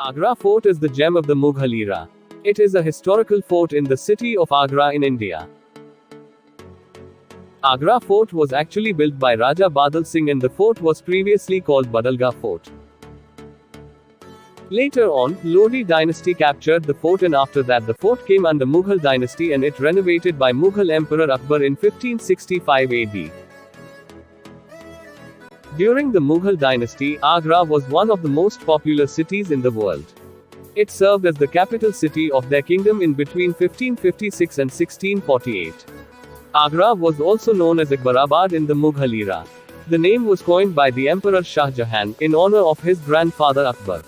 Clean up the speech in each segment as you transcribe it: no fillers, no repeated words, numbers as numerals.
Agra Fort is the gem of the Mughal era. It is a historical fort in the city of Agra in India. Agra Fort was actually built by Raja Badal Singh and the fort was previously called Badalga Fort. Later on, Lodi dynasty captured the fort and after that the fort came under Mughal dynasty and it renovated by Mughal Emperor Akbar in 1565 AD. During the Mughal dynasty, Agra was one of the most popular cities in the world. It served as the capital city of their kingdom in between 1556 and 1648. Agra was also known as Akbarabad in the Mughal era. The name was coined by the Emperor Shah Jahan, in honor of his grandfather Akbar.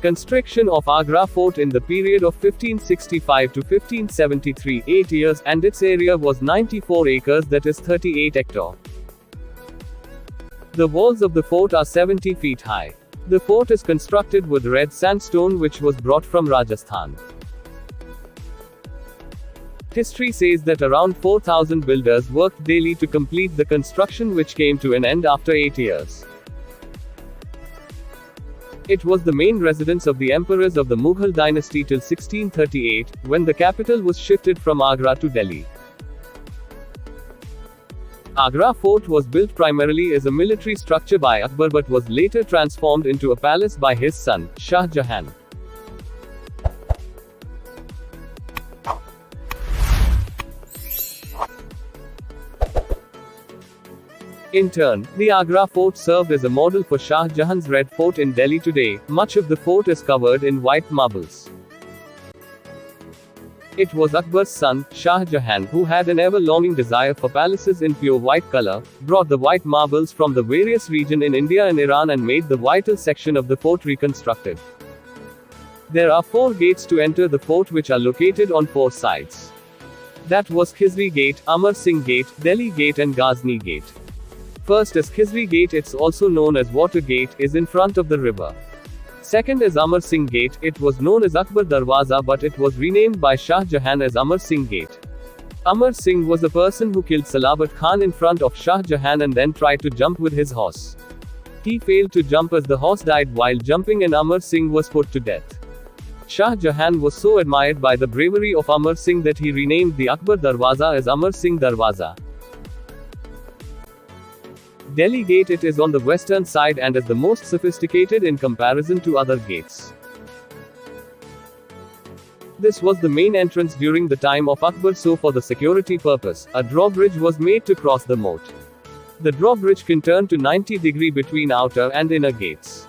Construction of Agra Fort in the period of 1565 to 1573, 8 years, and its area was 94 acres, that is 38 hectares. The walls of the fort are 70 feet high. The fort is constructed with red sandstone which was brought from Rajasthan. History says that around 4,000 builders worked daily to complete the construction which came to an end after 8 years. It was the main residence of the emperors of the Mughal dynasty till 1638, when the capital was shifted from Agra to Delhi. Agra Fort was built primarily as a military structure by Akbar but was later transformed into a palace by his son, Shah Jahan. In turn, the Agra Fort served as a model for Shah Jahan's Red Fort in Delhi today. Much of the fort is covered in white marbles. It was Akbar's son, Shah Jahan, who had an ever-longing desire for palaces in pure white color, brought the white marbles from the various regions in India and Iran and made the vital section of the fort reconstructed. There are 4 gates to enter the fort which are located on 4 sides. That was Khizri Gate, Amar Singh Gate, Delhi Gate and Ghazni Gate. First is Khizri Gate, it's also known as Water Gate, is in front of the river. Second is Amar Singh Gate, it was known as Akbar Darwaza but it was renamed by Shah Jahan as Amar Singh Gate. Amar Singh was a person who killed Salabat Khan in front of Shah Jahan and then tried to jump with his horse. He failed to jump as the horse died while jumping and Amar Singh was put to death. Shah Jahan was so admired by the bravery of Amar Singh that he renamed the Akbar Darwaza as Amar Singh Darwaza. Delhi Gate, it is on the western side and is the most sophisticated in comparison to other gates. This was the main entrance during the time of Akbar, so for the security purpose, a drawbridge was made to cross the moat. The drawbridge can turn to 90° between outer and inner gates.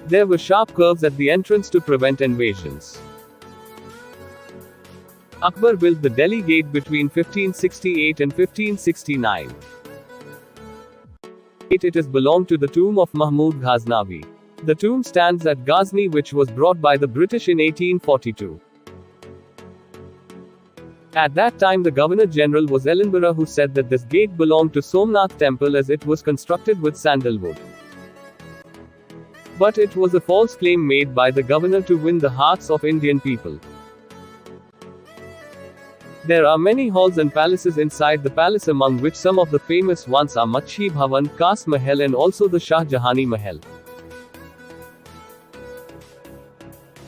There were sharp curves at the entrance to prevent invasions. Akbar built the Delhi Gate between 1568 and 1569. It is belonged to the tomb of Mahmud Ghaznavi. The tomb stands at Ghazni which was brought by the British in 1842. At that time the Governor-General was Ellenborough who said that this gate belonged to Somnath temple as it was constructed with sandalwood. But it was a false claim made by the governor to win the hearts of Indian people. There are many halls and palaces inside the palace, among which some of the famous ones are Machhi Bhavan, Kas Mahal and also the Shah Jahani Mahal.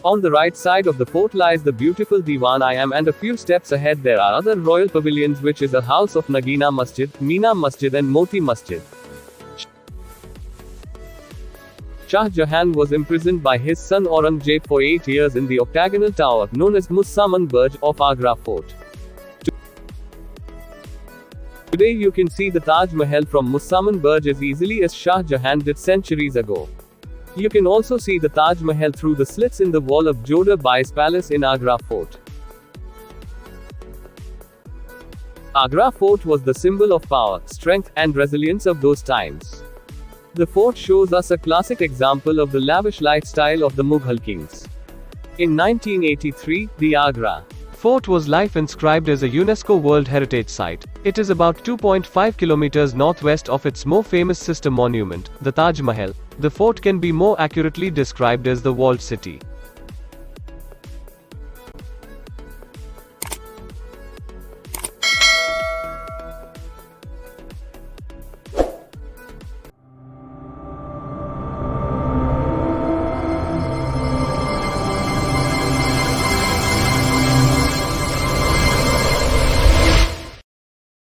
On the right side of the fort lies the beautiful Diwan Ayam and a few steps ahead there are other royal pavilions which is a house of Nagina Masjid, Meena Masjid and Moti Masjid. Shah Jahan was imprisoned by his son Aurangzeb for 8 years in the octagonal tower, known as Musaman Burj, of Agra Fort. Today you can see the Taj Mahal from Musaman Burj as easily as Shah Jahan did centuries ago. You can also see the Taj Mahal through the slits in the wall of Jodha Bai's palace in Agra Fort. Agra Fort was the symbol of power, strength, and resilience of those times. The fort shows us a classic example of the lavish lifestyle of the Mughal kings. In 1983, the Agra Fort was life inscribed as a UNESCO World Heritage Site. It is about 2.5 kilometers northwest of its more famous sister monument, the Taj Mahal. The fort can be more accurately described as the walled city.